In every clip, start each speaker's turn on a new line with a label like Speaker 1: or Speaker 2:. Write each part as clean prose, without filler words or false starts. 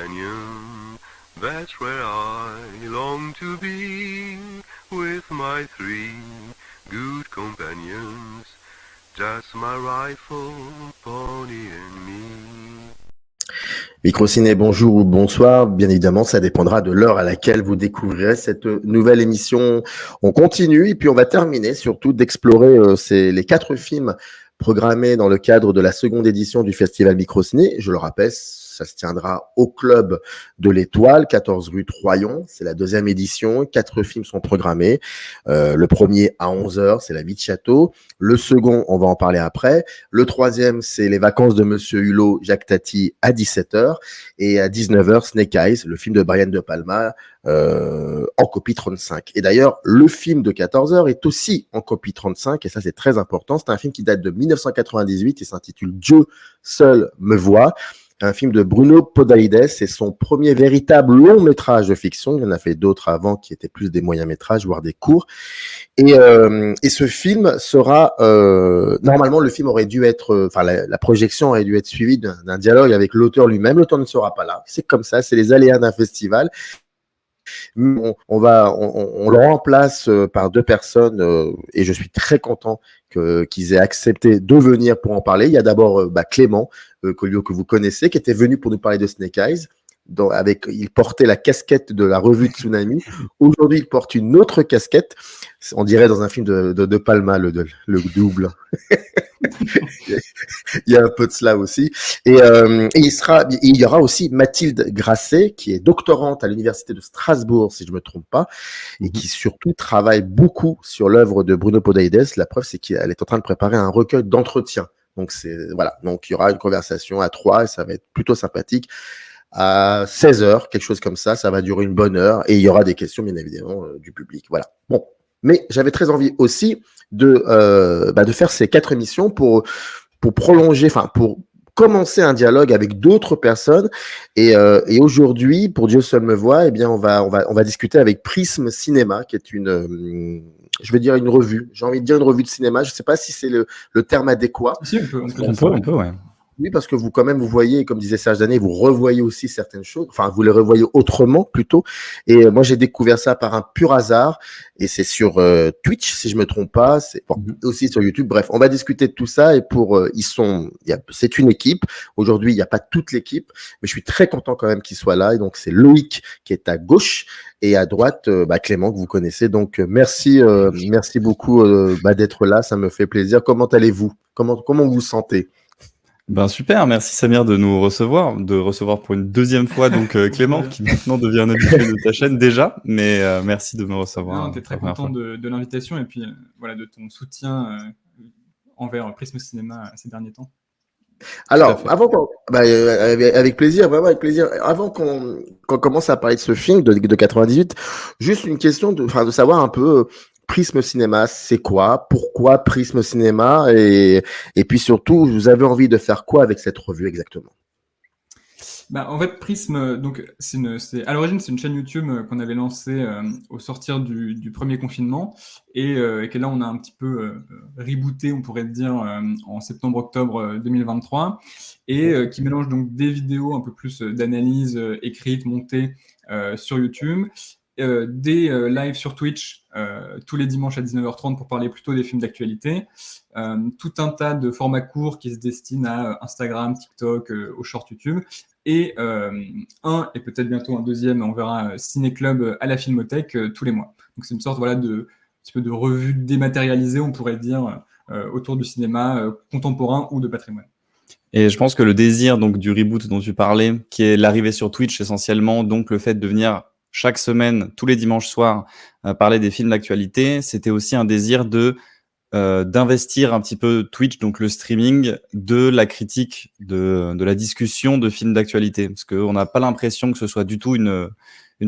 Speaker 1: companion. That's where I long to be, with my three good companions, just my rifle, pony and me.
Speaker 2: Microciné, bonjour ou bonsoir. Bien évidemment, ça dépendra de l'heure à laquelle vous découvrirez cette nouvelle émission. On continue et puis on va terminer surtout d'explorer les 4 films programmés dans le cadre de la seconde édition du Festival Microciné. Je le rappelle, ça se tiendra au Club de l'Étoile, 14 rue Troyon. C'est la 2e édition. 4 films sont programmés. Le premier à 11h, c'est La vie de château. Le second, on va en parler après. Le troisième, c'est Les vacances de Monsieur Hulot, Jacques Tati, à 17h. Et à 19h, Snake Eyes, le film de Brian De Palma, en copie 35. Et d'ailleurs, le film de 14h est aussi en copie 35, et ça, c'est très important. C'est un film qui date de 1998 et s'intitule Dieu seul me voit. Un film de Bruno Podalides, c'est son premier véritable long métrage de fiction. Il en a fait d'autres avant qui étaient plus des moyens métrages, voire des courts. Et ce film sera normalement le film aurait dû être, la projection aurait dû être suivie d'un dialogue avec l'auteur lui-même. L'auteur ne sera pas là. C'est comme ça, c'est les aléas d'un festival. On le remplace par 2 personnes et je suis très content qu'ils aient accepté de venir pour en parler. Il y a d'abord Clément Collio, que vous connaissez, qui était venu pour nous parler de Snake Eyes. Il portait la casquette de la revue Tsunami. Aujourd'hui, il porte une autre casquette. On dirait dans un film de Palma, le double. Il y a un peu de cela aussi. Et il y aura aussi Mathilde Grasset, qui est doctorante à l'université de Strasbourg, si je me trompe pas, et qui surtout travaille beaucoup sur l'œuvre de Bruno Podalides. La preuve, c'est qu'elle est en train de préparer un recueil d'entretiens. Donc voilà. Donc il y aura une conversation à 3 et ça va être plutôt sympathique. À 16h, quelque chose comme ça va durer une bonne heure et il y aura des questions bien évidemment du public. Voilà. Bon, mais j'avais très envie aussi de faire ces 4 émissions pour prolonger, pour commencer un dialogue avec d'autres personnes. Et aujourd'hui, pour Dieu seul me voit, eh bien on va discuter avec Prisme Cinéma, qui est une revue. J'ai envie de dire une revue de cinéma. Je ne sais pas si c'est le terme adéquat.
Speaker 3: Si, on peut, ouais.
Speaker 2: Oui, parce que vous voyez, comme disait Serge Danet, vous revoyez aussi certaines choses. Enfin, vous les revoyez autrement, plutôt. Et moi, j'ai découvert ça par un pur hasard. Et c'est sur Twitch, si je me trompe pas. C'est aussi sur YouTube. Bref, on va discuter de tout ça. Et c'est une équipe. Aujourd'hui, il n'y a pas toute l'équipe. Mais je suis très content quand même qu'il soit là. Et donc, c'est Loïc qui est à gauche. Et à droite, Clément, que vous connaissez. Donc, merci beaucoup d'être là. Ça me fait plaisir. Comment allez-vous? Comment vous vous sentez?
Speaker 4: Super, merci Samir de nous recevoir pour une 2e fois donc Clément qui maintenant devient un habitué de ta chaîne déjà, mais merci de me recevoir.
Speaker 3: On était très content de l'invitation et puis de ton soutien envers Prisme Cinéma ces derniers temps.
Speaker 2: Alors, avec plaisir, vraiment avec plaisir. Avant qu'on commence à parler de ce film de 98, juste une question de savoir un peu Prisme Cinéma, c'est quoi? Pourquoi Prisme Cinéma? Et puis surtout, vous avez envie de faire quoi avec cette revue exactement?
Speaker 3: En fait, Prisme, donc à l'origine, c'est une chaîne YouTube qu'on avait lancée au sortir du premier confinement et que là, on a un petit peu rebooté, on pourrait dire, en septembre-octobre 2023 et qui mélange donc des vidéos un peu plus d'analyse écrite, montée sur YouTube, des lives sur Twitch tous les dimanches à 19h30 pour parler plutôt des films d'actualité, tout un tas de formats courts qui se destinent à Instagram, TikTok, aux shorts YouTube, et et peut-être bientôt un deuxième, on verra, ciné-club à la Filmothèque tous les mois. Donc c'est une sorte un petit peu de revue dématérialisée, on pourrait dire, autour du cinéma contemporain ou de patrimoine.
Speaker 4: Et je pense que le désir donc du reboot dont tu parlais, qui est l'arrivée sur Twitch essentiellement, donc le fait de venir chaque semaine, tous les dimanches soirs, parler des films d'actualité, c'était aussi un désir d'investir un petit peu Twitch, donc le streaming, de la critique, de la discussion de films d'actualité. Parce qu'on n'a pas l'impression que ce soit du tout une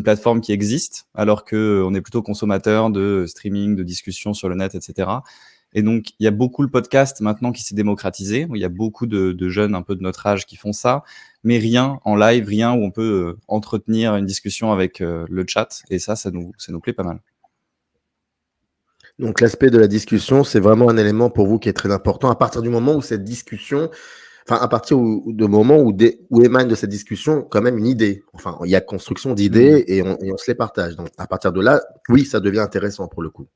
Speaker 4: plateforme qui existe, alors qu'on est plutôt consommateur de streaming, de discussion sur le net, etc. Et donc, il y a beaucoup le podcast maintenant qui s'est démocratisé. Il y a beaucoup de jeunes un peu de notre âge qui font ça, mais rien en live, rien où on peut entretenir une discussion avec le chat. Et ça nous plaît pas mal.
Speaker 2: Donc, l'aspect de la discussion, c'est vraiment un élément pour vous qui est très important. À partir du moment où cette discussion enfin, à partir de moment où émane de cette discussion quand même une idée. Enfin, il y a construction d'idées et on se les partage. Donc, à partir de là, oui, ça devient intéressant pour le coup.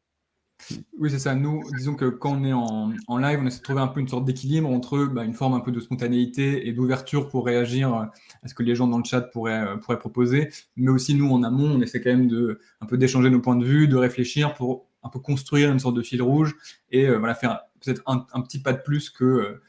Speaker 3: Oui, c'est ça. Nous, disons que quand on est en live, on essaie de trouver un peu une sorte d'équilibre entre une forme un peu de spontanéité et d'ouverture pour réagir à ce que les gens dans le chat pourraient proposer. Mais aussi, nous, en amont, on essaie quand même un peu d'échanger nos points de vue, de réfléchir pour un peu construire une sorte de fil rouge et voilà, faire peut-être un petit pas de plus que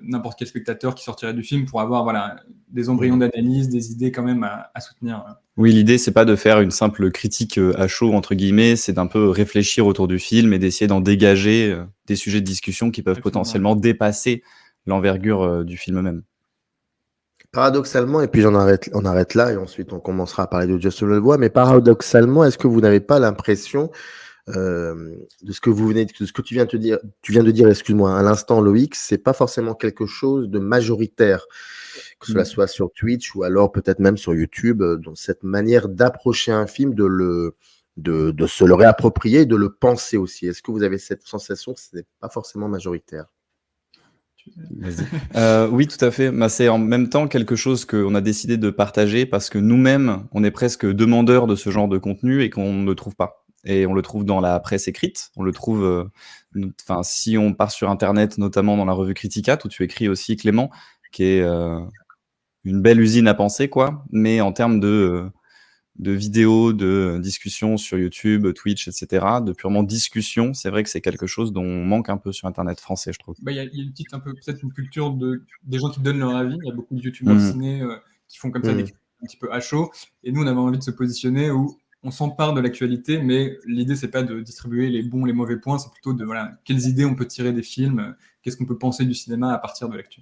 Speaker 3: n'importe quel spectateur qui sortirait du film pour avoir voilà, des embryons d'analyse, des idées quand même à soutenir.
Speaker 4: Oui, l'idée, c'est pas de faire une simple critique à chaud, entre guillemets, c'est d'un peu réfléchir autour du film et d'essayer d'en dégager des sujets de discussion qui peuvent
Speaker 3: Absolument.
Speaker 4: potentiellement dépasser l'envergure du film même.
Speaker 2: Paradoxalement, et puis on arrête là, et ensuite on commencera à parler de Just le voix, mais paradoxalement, est-ce que vous n'avez pas l'impression de ce que tu viens de dire, excuse-moi, à l'instant, Loïc, c'est pas forcément quelque chose de majoritaire, que cela soit sur Twitch ou alors peut-être même sur YouTube, dans cette manière d'approcher un film, de se le réapproprier, de le penser aussi. Est-ce que vous avez cette sensation que ce n'est pas forcément majoritaire?
Speaker 4: Oui, tout à fait. C'est en même temps quelque chose qu'on a décidé de partager parce que nous-mêmes, on est presque demandeurs de ce genre de contenu et qu'on ne le trouve pas. Et on le trouve dans la presse écrite, on le trouve, si on part sur Internet, notamment dans la revue Critica, où tu écris aussi, Clément, qui est une belle usine à penser, quoi. Mais en termes de vidéos, de discussions sur YouTube, Twitch, etc., de purement discussion, c'est vrai que c'est quelque chose dont on manque un peu sur Internet français, je trouve.
Speaker 3: Il y a une petite, peut-être une culture des gens qui donnent leur avis. Il y a beaucoup de youtubeurs ciné qui font comme ça des critiques un petit peu à chaud. Et nous, on avait envie de se positionner où on s'empare de l'actualité, mais l'idée, c'est pas de distribuer les bons, les mauvais points, c'est plutôt de voilà, quelles idées on peut tirer des films, qu'est-ce qu'on peut penser du cinéma à partir de l'actu.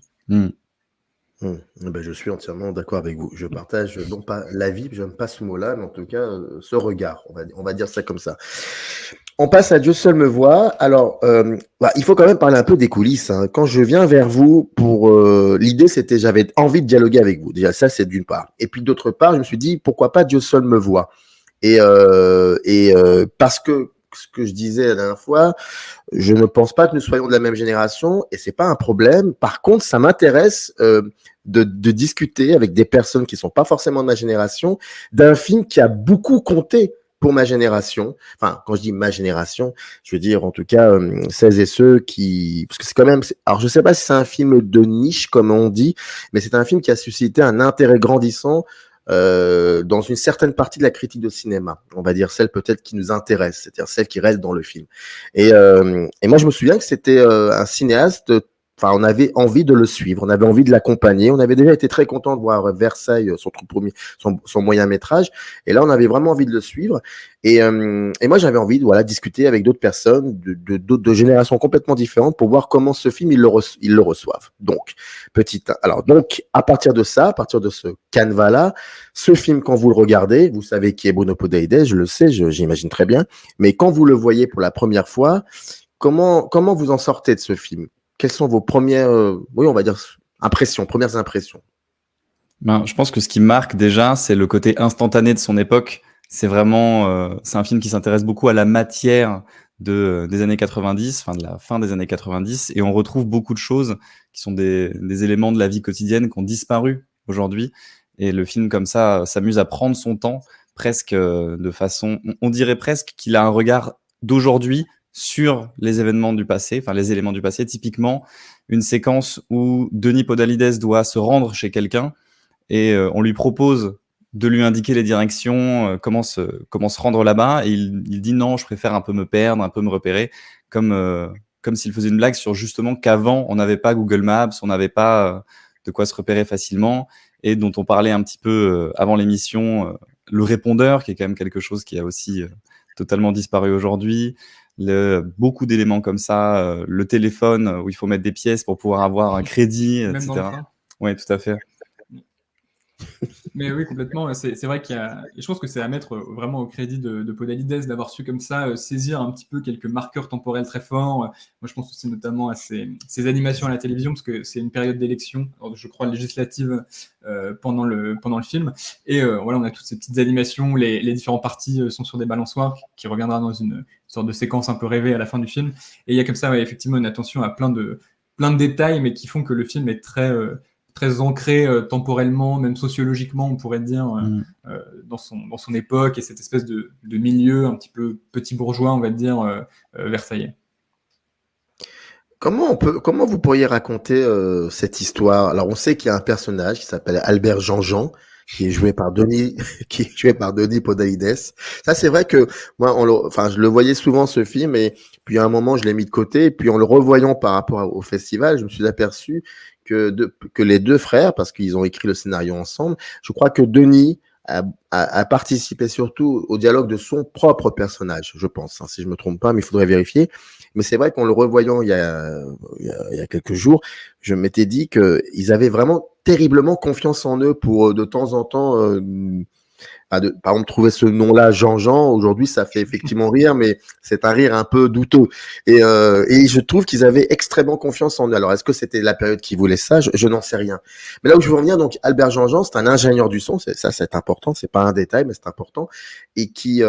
Speaker 2: Je suis entièrement d'accord avec vous. Je partage non pas l'avis, j'aime pas ce mot-là, mais en tout cas ce regard, on va dire ça comme ça. On passe à Dieu seul me voit. Alors, il faut quand même parler un peu des coulisses. Hein. Quand je viens vers vous, l'idée c'était j'avais envie de dialoguer avec vous. Déjà ça c'est d'une part. Et puis d'autre part, je me suis dit pourquoi pas Dieu seul me voit. Et parce que ce que je disais la dernière fois, je ne pense pas que nous soyons de la même génération et c'est pas un problème. Par contre, ça m'intéresse de discuter avec des personnes qui sont pas forcément de ma génération d'un film qui a beaucoup compté pour ma génération. Enfin, quand je dis ma génération, je veux dire en tout cas celles et ceux qui, parce que c'est quand même, alors je sais pas si c'est un film de niche comme on dit, mais c'est un film qui a suscité un intérêt grandissant dans une certaine partie de la critique de cinéma, on va dire celle peut-être qui nous intéresse, c'est-à-dire celle qui reste dans le film. Et moi, je me souviens que c'était un cinéaste. Enfin, on avait envie de le suivre, on avait envie de l'accompagner. On avait déjà été très content de voir Versailles, son moyen métrage, et là, on avait vraiment envie de le suivre. Et moi, j'avais envie de discuter avec d'autres personnes de générations complètement différentes pour voir comment ce film ils le reçoivent. Donc, à partir de ça, à partir de ce canevas-là, ce film, quand vous le regardez, vous savez qui est Bruno Podalides, je le sais, j'imagine très bien. Mais quand vous le voyez pour la première fois, comment vous en sortez de ce film? Quelles sont vos premières, premières impressions?
Speaker 4: Je pense que ce qui marque déjà, c'est le côté instantané de son époque. C'est vraiment, c'est un film qui s'intéresse beaucoup à la matière des années 90, de la fin des années 90, et on retrouve beaucoup de choses qui sont des éléments de la vie quotidienne qui ont disparu aujourd'hui. Et le film, comme ça, s'amuse à prendre son temps, presque de façon, on dirait presque qu'il a un regard d'aujourd'hui sur les événements du passé, les éléments du passé. Typiquement, une séquence où Denis Podalides doit se rendre chez quelqu'un et on lui propose de lui indiquer les directions, comment se rendre là-bas, et il dit non, je préfère un peu me perdre, un peu me repérer, comme s'il faisait une blague sur justement qu'avant, on n'avait pas Google Maps, on n'avait pas de quoi se repérer facilement, et dont on parlait un petit peu avant l'émission, le répondeur, qui est quand même quelque chose qui a aussi totalement disparu aujourd'hui, beaucoup d'éléments comme ça, le téléphone où il faut mettre des pièces pour pouvoir avoir un crédit,
Speaker 3: Même
Speaker 4: etc.
Speaker 3: dans le train.
Speaker 4: Oui, tout à fait.
Speaker 3: Mais oui, complètement. C'est vrai qu'il y a. Et je pense que c'est à mettre vraiment au crédit de Podalides d'avoir su comme ça saisir un petit peu quelques marqueurs temporels très forts. Moi, je pense aussi notamment à ces animations à la télévision, parce que c'est une période d'élection, je crois législative, pendant le film. Et voilà, on a toutes ces petites animations où les différents partis sont sur des balançoires, qui reviendra dans une sorte de séquence un peu rêvée à la fin du film. Et il y a comme ça, effectivement, une attention à plein de plein de détails, mais qui font que le film est très ancré temporellement, même sociologiquement, on pourrait dire, dans son époque, et cette espèce de milieu un petit peu petit bourgeois, on va dire, versaillais.
Speaker 2: Comment vous pourriez raconter cette histoire? Alors, on sait qu'il y a un personnage qui s'appelle Albert Jean-Jean, qui est joué par Denis, qui est joué par Denis Podalides. Ça, c'est vrai que moi, je le voyais souvent ce film, et puis à un moment, je l'ai mis de côté, et puis en le revoyant par rapport au festival, je me suis aperçu que les deux frères, parce qu'ils ont écrit le scénario ensemble, je crois que Denis a participé surtout au dialogue de son propre personnage, je pense, hein, si je me trompe pas, mais il faudrait vérifier. Mais c'est vrai qu'en le revoyant il y a quelques jours, je m'étais dit qu'ils avaient vraiment terriblement confiance en eux pour de temps en temps, par exemple, trouver ce nom-là, Jean-Jean, aujourd'hui, ça fait effectivement rire, mais c'est un rire un peu douteux. Et je trouve qu'ils avaient extrêmement confiance en eux. Alors, est-ce que c'était la période qui voulait ça? Je n'en sais rien. Mais là où je veux en venir, donc, Albert Jean-Jean, c'est un ingénieur du son. C'est important. C'est pas un détail, mais c'est important. Et qui,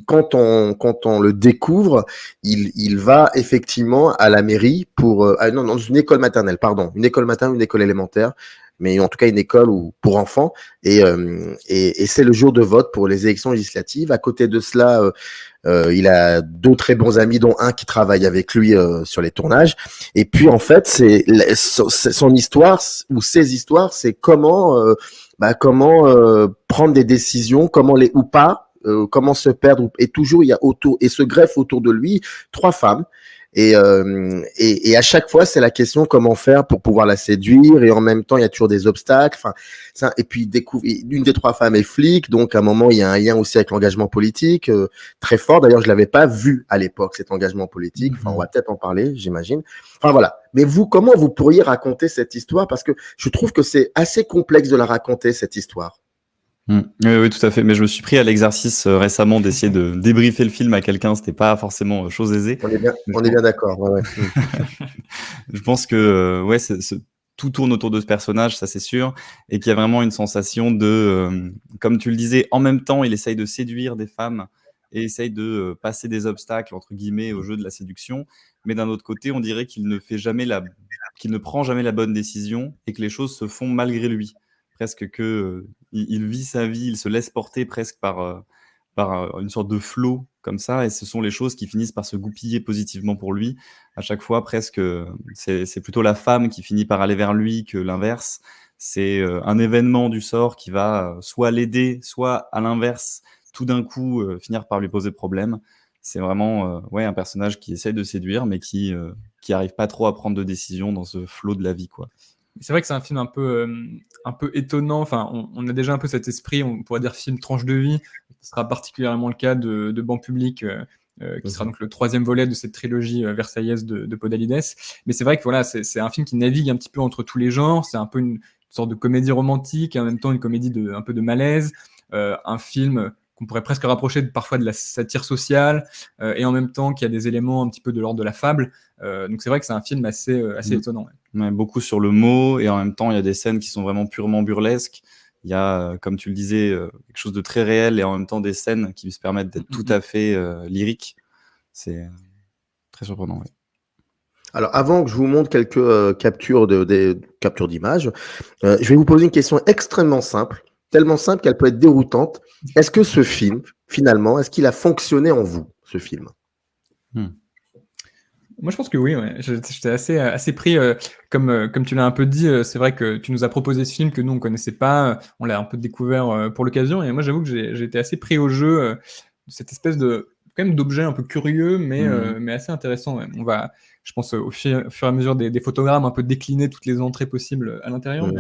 Speaker 2: quand on le découvre, il va effectivement à la mairie non, dans une école maternelle, pardon. Une école maternelle, une école élémentaire, mais en tout cas une école pour enfants, et c'est le jour de vote pour les élections législatives. À côté de cela, il a deux très bons amis, dont un qui travaille avec lui sur les tournages. Et puis en fait, c'est son histoire ou ses histoires, c'est comment prendre des décisions, comment ou pas, comment se perdre, et toujours il y a et se greffe autour de lui 3 femmes. Et à chaque fois, c'est la question comment faire pour pouvoir la séduire, et en même temps, il y a toujours des obstacles. Enfin, ça, et puis une des 3 femmes est flic, donc à un moment, il y a un lien aussi avec l'engagement politique très fort. D'ailleurs, je l'avais pas vu à l'époque, cet engagement politique. Enfin, on va peut-être en parler, j'imagine. Enfin voilà. Mais vous, comment vous pourriez raconter cette histoire? Parce que je trouve que c'est assez complexe de la raconter, cette histoire.
Speaker 4: Oui, tout à fait. Mais je me suis pris à l'exercice récemment d'essayer de débriefer le film à quelqu'un. C'était pas forcément chose aisée.
Speaker 2: On est bien d'accord. Ouais.
Speaker 4: Je pense que tout tourne autour de ce personnage, ça c'est sûr, et qu'il y a vraiment une sensation de, comme tu le disais, en même temps, il essaye de séduire des femmes et essaye de passer des obstacles entre guillemets au jeu de la séduction. Mais d'un autre côté, on dirait qu'il ne prend jamais la bonne décision et que les choses se font malgré lui. Presque que il vit sa vie, il se laisse porter presque par une sorte de flow comme ça, et ce sont les choses qui finissent par se goupiller positivement pour lui. À chaque fois, presque, c'est plutôt la femme qui finit par aller vers lui que l'inverse. C'est un événement du sort qui va soit l'aider, soit à l'inverse, tout d'un coup, finir par lui poser problème. C'est vraiment un personnage qui essaye de séduire, mais qui arrive pas trop à prendre de décision dans ce flow de la vie, quoi.
Speaker 3: C'est vrai que c'est un film un peu étonnant. Enfin, on a déjà un peu cet esprit, on pourrait dire film tranche de vie, qui sera particulièrement le cas de Banc Public, qui sera donc le 3e volet de cette trilogie versaillaise de Podalides. Mais c'est vrai que voilà, c'est un film qui navigue un petit peu entre tous les genres. C'est un peu une sorte de comédie romantique et en même temps une comédie un peu de malaise. Un film qu'on pourrait presque rapprocher parfois de la satire sociale, et en même temps qu'il y a des éléments un petit peu de l'ordre de la fable. Donc c'est vrai que c'est un film assez étonnant.
Speaker 4: Ouais, beaucoup sur le mot, et en même temps, il y a des scènes qui sont vraiment purement burlesques. Il y a, comme tu le disais, quelque chose de très réel, et en même temps des scènes qui se permettent d'être tout à fait lyriques. C'est très surprenant. Ouais.
Speaker 2: Alors, avant que je vous montre quelques captures d'images, je vais vous poser une question extrêmement simple, tellement simple qu'elle peut être déroutante. Est-ce que ce film, finalement, est-ce qu'il a fonctionné en vous, ce film?
Speaker 3: Moi, je pense que oui. Ouais. J'étais assez pris, comme tu l'as un peu dit. C'est vrai que tu nous as proposé ce film que nous on connaissait pas. On l'a un peu découvert pour l'occasion. Et moi, j'avoue que j'ai été assez pris au jeu de cette espèce quand même d'objet un peu curieux, mais assez intéressant. Ouais. On va, je pense, au fur et à mesure des photogrammes, un peu décliner toutes les entrées possibles à l'intérieur.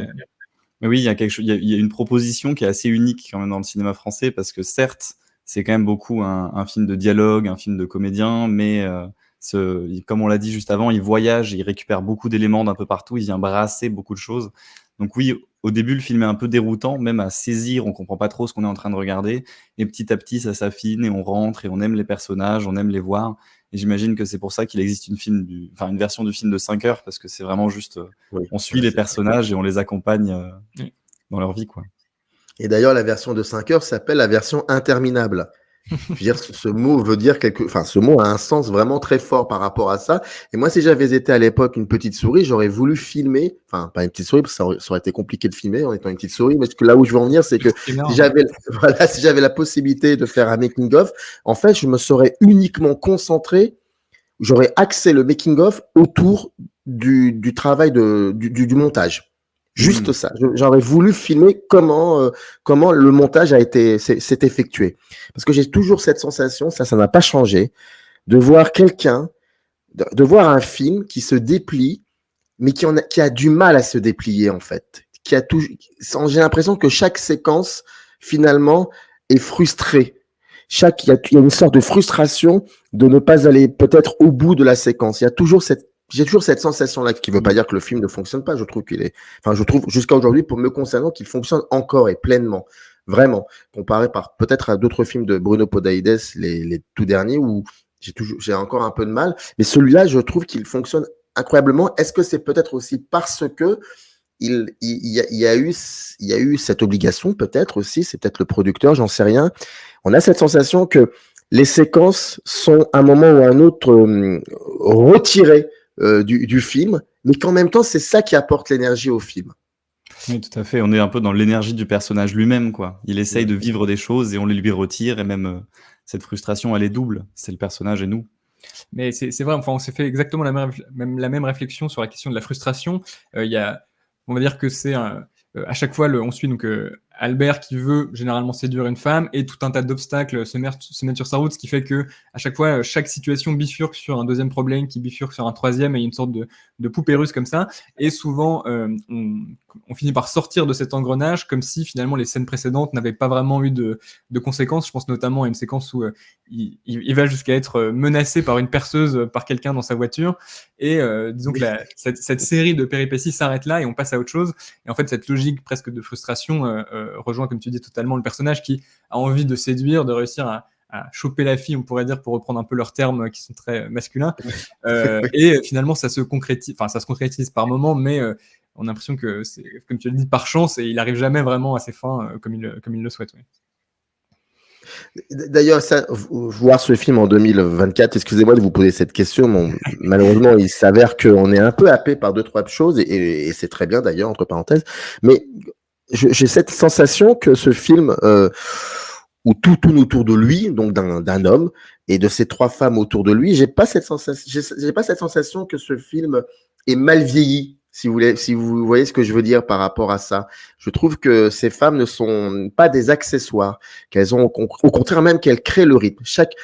Speaker 4: Mais oui, il y a quelque chose. Il y a une proposition qui est assez unique quand même dans le cinéma français, parce que certes, c'est quand même beaucoup un film de dialogue, un film de comédien, mais comme on l'a dit juste avant, il voyage, il récupère beaucoup d'éléments d'un peu partout, il vient brasser beaucoup de choses. Donc oui, au début, le film est un peu déroutant, même à saisir, on comprend pas trop ce qu'on est en train de regarder, et petit à petit, ça s'affine, et on rentre, et on aime les personnages, on aime les voir, et j'imagine que c'est pour ça qu'il existe une version du film de 5 heures, parce que c'est vraiment juste, on suit les personnages, et on les accompagne dans leur vie, quoi.
Speaker 2: Et d'ailleurs, la version de 5 heures s'appelle la version interminable. Je veux dire, ce mot veut dire ce mot a un sens vraiment très fort par rapport à ça. Et moi, si j'avais été à l'époque une petite souris, j'aurais voulu filmer, enfin, pas une petite souris, parce que ça aurait été compliqué de filmer en étant une petite souris, mais là où je veux en venir, c'est que si j'avais la possibilité de faire un making-of, en fait, je me serais uniquement concentré, j'aurais axé le making-of autour du travail du montage. Juste ça. J'aurais voulu filmer comment le montage s'est effectué. Parce que j'ai toujours cette sensation, ça n'a pas changé, de voir de voir un film qui se déplie, mais qui a du mal à se déplier, en fait. J'ai l'impression que chaque séquence, finalement, est frustrée. Il y a une sorte de frustration de ne pas aller peut-être au bout de la séquence. J'ai toujours cette sensation-là, qui ne veut pas dire que le film ne fonctionne pas. Je trouve jusqu'à aujourd'hui, pour me concernant, qu'il fonctionne encore et pleinement. Vraiment. Comparé peut-être à d'autres films de Bruno Podalides, les tout derniers, où j'ai encore un peu de mal. Mais celui-là, je trouve qu'il fonctionne incroyablement. Est-ce que c'est peut-être aussi parce que il y a eu cette obligation, peut-être aussi, c'est peut-être le producteur, j'en sais rien. On a cette sensation que les séquences sont, à un moment ou à un autre, retirées du film, mais qu'en même temps, c'est ça qui apporte l'énergie au film.
Speaker 4: Oui, tout à fait. On est un peu dans l'énergie du personnage lui-même, quoi. Il essaye de vivre des choses et on les lui retire, et même cette frustration, elle est double. C'est le personnage et nous.
Speaker 3: Mais c'est vrai, enfin, on s'est fait exactement la même réflexion sur la question de la frustration. On va dire que c'est à chaque fois, on suit donc Albert qui veut généralement séduire une femme et tout un tas d'obstacles se mettent sur sa route, ce qui fait que à chaque fois, chaque situation bifurque sur un deuxième problème qui bifurque sur un troisième, et il y a une sorte de poupée russe comme ça. Et souvent, on finit par sortir de cet engrenage comme si finalement les scènes précédentes n'avaient pas vraiment eu de conséquences. Je pense notamment à une séquence où il va jusqu'à être menacé par une perceuse, par quelqu'un dans sa voiture. Et disons que cette série de péripéties s'arrête là et on passe à autre chose. Et en fait, cette logique presque de frustration rejoint, comme tu dis, totalement le personnage qui a envie de séduire, de réussir à choper la fille, on pourrait dire, pour reprendre un peu leurs termes qui sont très masculins. Et finalement, ça se concrétise par moments, mais on a l'impression que c'est, comme tu l'as dit, par chance, et il n'arrive jamais vraiment à ses fins comme il le souhaite. Oui.
Speaker 2: D'ailleurs, voir ce film en 2024, excusez-moi de vous poser cette question, mais malheureusement, il s'avère qu'on est un peu happé par 2-3 choses, et c'est très bien d'ailleurs, entre parenthèses, mais j'ai cette sensation que ce film, où tout tourne autour de lui, donc d'un homme, et de ces 3 femmes autour de lui, j'ai pas cette sensation que ce film est mal vieilli. Si vous voyez ce que je veux dire par rapport à ça. Je trouve que ces femmes ne sont pas des accessoires, au contraire même qu'elles créent le rythme. Chaque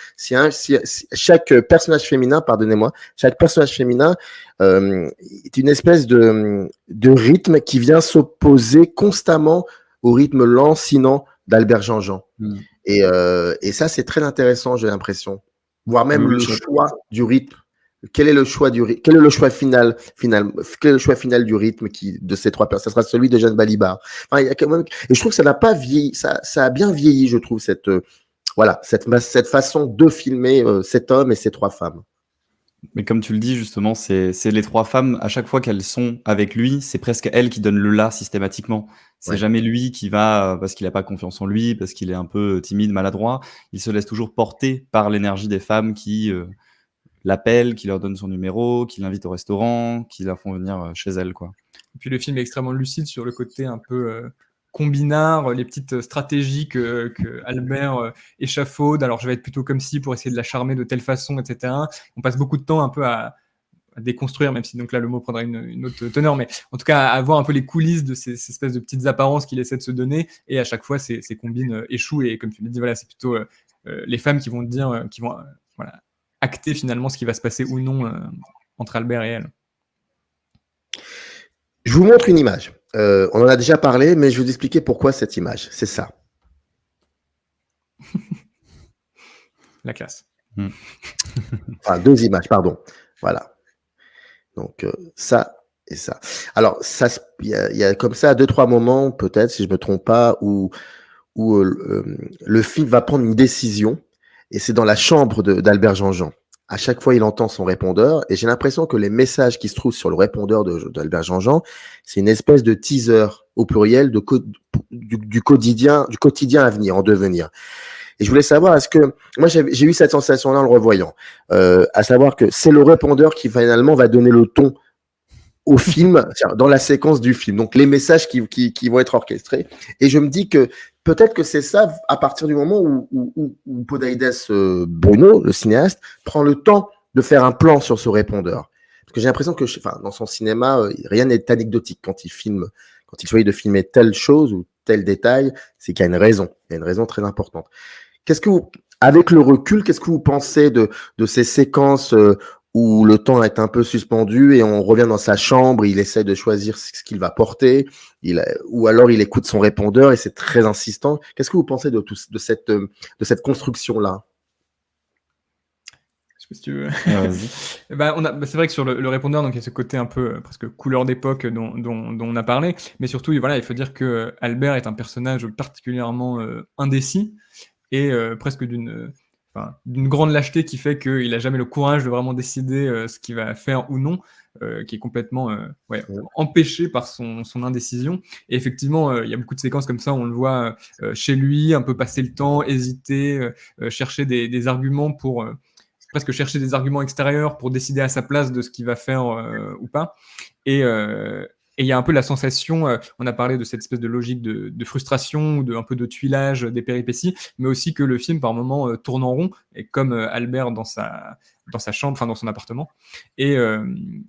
Speaker 2: personnage féminin, chaque personnage féminin est une espèce de rythme qui vient s'opposer constamment au rythme lancinant d'Albert Jean-Jean. Et ça, c'est très intéressant, j'ai l'impression. Voire même le choix du rythme. Quel est le choix final du rythme de ces 3 personnes? Ça sera celui de Jeanne Balibar. Enfin, il y a quand même, et je trouve que ça n'a pas vieilli, ça a bien vieilli, je trouve, cette façon de filmer cet homme et ces 3 femmes.
Speaker 4: Mais comme tu le dis, justement, c'est les 3 femmes, à chaque fois qu'elles sont avec lui, c'est presque elles qui donnent le là systématiquement. C'est jamais lui qui va, parce qu'il n'a pas confiance en lui, parce qu'il est un peu timide, maladroit. Il se laisse toujours porter par l'énergie des femmes qui l'appellent, qui leur donnent son numéro, qui l'invitent au restaurant, qui la font venir chez elles, quoi.
Speaker 3: Et puis le film est extrêmement lucide sur le côté un peu combinard, les petites stratégies que Albert échafaude. Alors je vais être plutôt comme ci pour essayer de la charmer de telle façon, etc. On passe beaucoup de temps un peu à déconstruire, même si donc là le mot prendra une autre teneur, mais en tout cas à voir un peu les coulisses de ces espèces de petites apparences qu'il essaie de se donner, et à chaque fois ces combines échouent, et comme tu l'as dit, voilà, c'est plutôt les femmes qui vont dire, qui vont acter finalement ce qui va se passer ou non entre Albert et elle.
Speaker 2: Je vous montre une image. On en a déjà parlé, mais je vais vous expliquer pourquoi cette image. C'est ça.
Speaker 3: La classe.
Speaker 2: Enfin, 2 images, pardon. Voilà. Donc, ça et ça. Alors, il y a comme ça 2-3 moments, peut-être, si je ne me trompe pas, où le film va prendre une décision, et c'est dans la chambre d'Albert Jean-Jean. À chaque fois, il entend son répondeur, et j'ai l'impression que les messages qui se trouvent sur le répondeur d'Albert Jean-Jean, c'est une espèce de teaser au pluriel du quotidien à venir, en devenir. Et je voulais savoir, est-ce que moi j'ai eu cette sensation-là en le revoyant, à savoir que c'est le répondeur qui finalement va donner le ton au film, dans la séquence du film. Donc les messages qui vont être orchestrés. Et je me dis que peut-être que c'est ça à partir du moment où Podalides Bruno, le cinéaste, prend le temps de faire un plan sur ce répondeur. Parce que j'ai l'impression que dans son cinéma, rien n'est anecdotique quand il filme. Quand il choisit de filmer telle chose ou tel détail, c'est qu'il y a une raison. Il y a une raison très importante. Avec le recul, qu'est-ce que vous pensez de ces séquences où le temps est un peu suspendu et on revient dans sa chambre, il essaie de choisir ce qu'il va porter, ou alors il écoute son répondeur et c'est très insistant. Qu'est-ce que vous pensez de cette construction-là?
Speaker 3: Si tu veux. C'est vrai que sur le répondeur, donc il y a ce côté un peu presque couleur d'époque dont on a parlé, mais surtout, voilà, il faut dire que Albert est un personnage particulièrement indécis et presque d'une grande lâcheté qui fait qu'il n'a jamais le courage de vraiment décider ce qu'il va faire ou non, qui est complètement empêché par son indécision. Et effectivement, il y a beaucoup de séquences comme ça où on le voit chez lui, un peu passer le temps, hésiter, chercher des arguments pour... presque chercher des arguments extérieurs pour décider à sa place de ce qu'il va faire ou pas. Et il y a un peu la sensation, on a parlé de cette espèce de logique de frustration ou un peu de tuilage des péripéties, mais aussi que le film, par moments, tourne en rond, et comme Albert dans sa chambre, enfin dans son appartement, et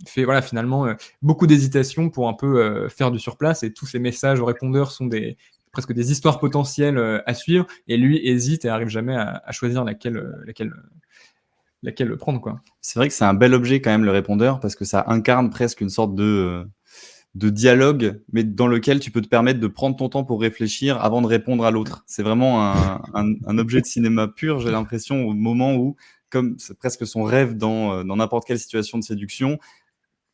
Speaker 3: fait finalement beaucoup d'hésitation pour un peu faire du surplace, et tous ces messages au répondeur sont presque des histoires potentielles à suivre, et lui hésite et arrive jamais à choisir laquelle prendre, quoi.
Speaker 4: C'est vrai que c'est un bel objet quand même, le répondeur, parce que ça incarne presque une sorte de dialogue, mais dans lequel tu peux te permettre de prendre ton temps pour réfléchir avant de répondre à l'autre. C'est vraiment un objet de cinéma pur, j'ai l'impression, au moment où, comme c'est presque son rêve dans n'importe quelle situation de séduction,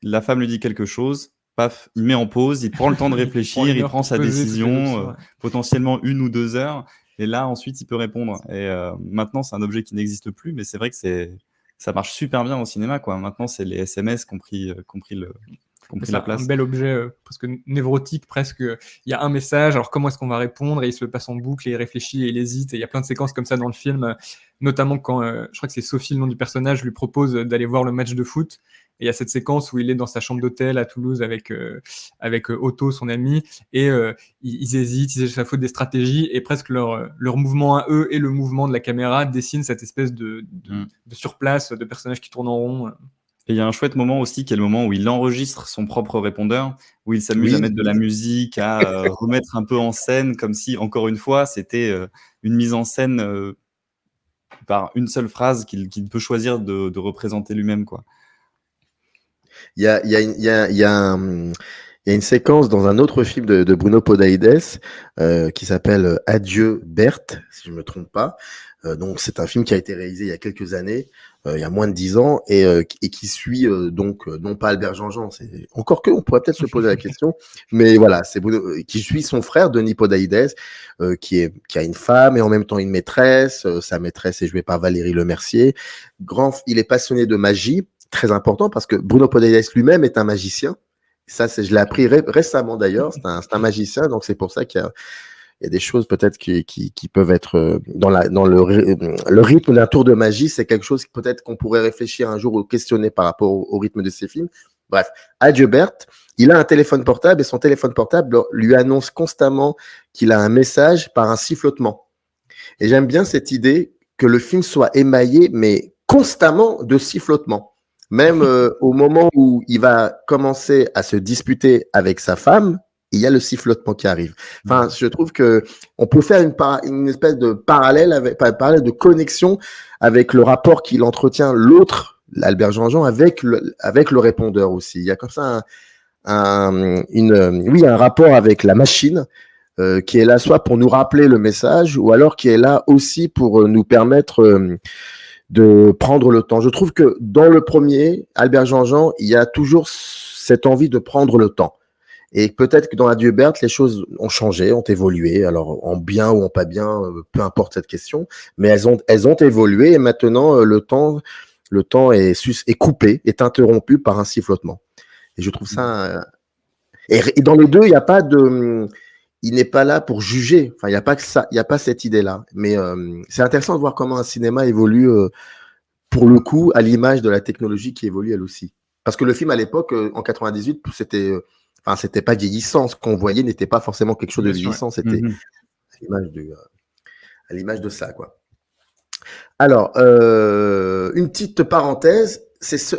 Speaker 4: la femme lui dit quelque chose, paf, il met en pause, il prend le temps de réfléchir, il prend sa décision, potentiellement 1 ou 2 heures, et là, ensuite, il peut répondre. Et maintenant, c'est un objet qui n'existe plus, mais c'est vrai que ça marche super bien au cinéma, quoi. Maintenant, c'est les SMS qui ont pris la place.
Speaker 3: Un bel objet presque névrotique, presque. Il y a un message, alors comment est-ce qu'on va répondre? Et il se le passe en boucle, et il réfléchit, et il hésite. Et il y a plein de séquences comme ça dans le film, notamment quand, je crois que c'est Sophie, le nom du personnage, lui propose d'aller voir le match de foot. Et il y a cette séquence où il est dans sa chambre d'hôtel à Toulouse avec Otto, son ami, et ils hésitent, ils échafaudent des stratégies, et presque leur mouvement à eux et le mouvement de la caméra dessinent cette espèce de surplace, de personnages qui tournent en rond.
Speaker 4: Et il y a un chouette moment aussi, qui est le moment où il enregistre son propre répondeur, où il s'amuse à mettre de la musique, à remettre un peu en scène, comme si, encore une fois, c'était une mise en scène par une seule phrase qu'il peut choisir de représenter lui-même, quoi.
Speaker 2: Il y a une séquence dans un autre film de Bruno Podalides qui s'appelle Adieu Berthe, si je ne me trompe pas. Donc c'est un film qui a été réalisé il y a quelques années, il y a moins de 10 ans, et qui suit donc non pas Albert Jean-Jean, c'est encore que on pourrait peut-être se poser la question, mais voilà, c'est Bruno, qui suit son frère Denis Podalides, qui a une femme et en même temps une maîtresse. Sa maîtresse est jouée par Valérie Lemercier. Il est passionné de magie, très important parce que Bruno Podalides lui-même est un magicien. Ça, je l'ai appris récemment d'ailleurs. C'est un magicien, donc c'est pour ça qu'il y a des choses peut-être qui peuvent être dans le rythme d'un tour de magie. C'est quelque chose peut-être qu'on pourrait réfléchir un jour ou questionner par rapport au rythme de ces films. Bref, Adieu Berthe, il a un téléphone portable et son téléphone portable lui annonce constamment qu'il a un message par un sifflotement. Et j'aime bien cette idée que le film soit émaillé, mais constamment de sifflotements. Même au moment où il va commencer à se disputer avec sa femme, il y a le sifflotement qui arrive. Enfin, je trouve que on peut faire une espèce de parallèle de connexion avec le rapport qu'il entretient l'autre, Albert Jean-Jean, avec le répondeur aussi. Il y a comme ça un rapport avec la machine qui est là soit pour nous rappeler le message, ou alors qui est là aussi pour nous permettre de prendre le temps. Je trouve que dans le premier, Albert Jean-Jean, il y a toujours cette envie de prendre le temps. Et peut-être que dans Adieu Berthe, les choses ont changé, ont évolué. Alors, en bien ou en pas bien, peu importe cette question, mais elles ont évolué, et maintenant, le temps est coupé, est interrompu par un sifflotement. Et je trouve ça... Et dans les deux, il n'y a pas de... il n'est pas là pour juger. Enfin, il n'y a pas que ça, il n'y a pas cette idée-là. Mais c'est intéressant de voir comment un cinéma évolue, pour le coup, à l'image de la technologie qui évolue elle aussi. Parce que le film à l'époque, en 98, enfin, c'était pas vieillissant. Ce qu'on voyait n'était pas forcément quelque chose de
Speaker 3: Bien sûr, ouais.
Speaker 2: vieillissant. C'était
Speaker 4: Mhm.
Speaker 2: à l'image de ça, quoi. Alors, une petite parenthèse.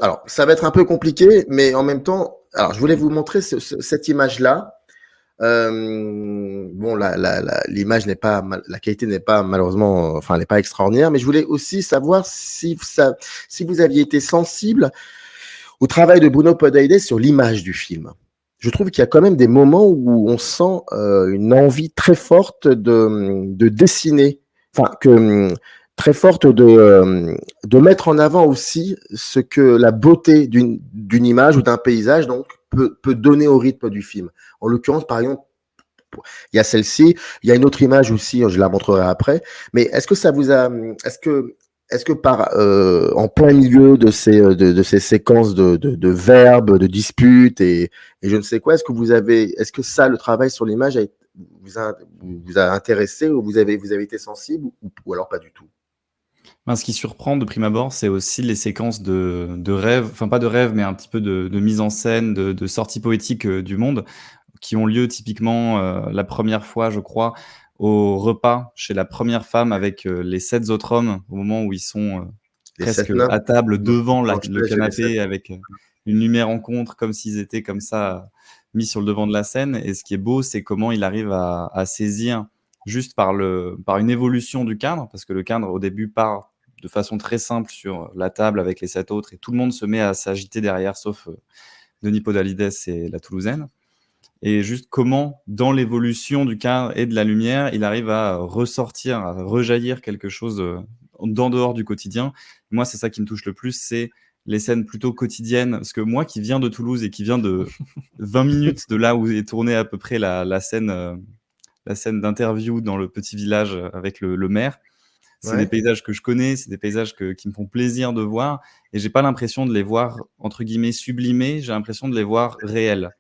Speaker 2: Alors, ça va être un peu compliqué, mais en même temps, alors, je voulais vous montrer cette image-là. Bon, l'image n'est pas, la qualité n'est pas malheureusement, enfin, elle n'est pas extraordinaire, mais je voulais aussi savoir si vous aviez été sensible au travail de Bruno Podalides sur l'image du film. Je trouve qu'il y a quand même des moments où on sent une envie très forte de dessiner, enfin, très forte de mettre en avant aussi ce que la beauté d'une image ou d'un paysage donc peut donner au rythme du film. En l'occurrence, par exemple, il y a celle-ci, il y a une autre image aussi, je la montrerai après. Mais est-ce que ça vous a, est-ce que en plein milieu de ces séquences de verbes, de disputes et je ne sais quoi, est-ce que ça, le travail sur l'image vous a intéressé ou vous avez été sensible ou alors pas du tout?
Speaker 4: Ben, ce qui surprend de prime abord, c'est aussi les séquences de rêves, enfin pas de rêves, mais un petit peu de mise en scène, de sorties poétiques du monde, qui ont lieu typiquement la première fois, je crois, au repas chez la première femme avec les 7 autres hommes, au moment où ils sont
Speaker 2: Les
Speaker 4: presque
Speaker 2: sept nains,
Speaker 4: à table devant le
Speaker 2: Blanche-Neige et les sept.
Speaker 4: canapé avec une lumière en contre, comme s'ils étaient comme ça mis sur le devant de la scène. Et ce qui est beau, c'est comment il arrive à saisir juste par une évolution du cadre, parce que le cadre au début part de façon très simple sur la table avec les 7 autres et tout le monde se met à s'agiter derrière, sauf Denis Podalides et la Toulousaine. Et juste comment, dans l'évolution du cadre et de la lumière, il arrive à ressortir, à rejaillir quelque chose d'en dehors du quotidien. Moi, c'est ça qui me touche le plus, c'est les scènes plutôt quotidiennes. Parce que moi, qui viens de Toulouse et qui viens de 20 minutes de là où est tournée à peu près la scène d'interview dans le petit village avec le maire, c'est des
Speaker 2: Ouais,
Speaker 4: paysages que je connais, c'est des paysages qui me font plaisir de voir. Et j'ai pas l'impression de les voir, entre guillemets, sublimés, j'ai l'impression de les voir réels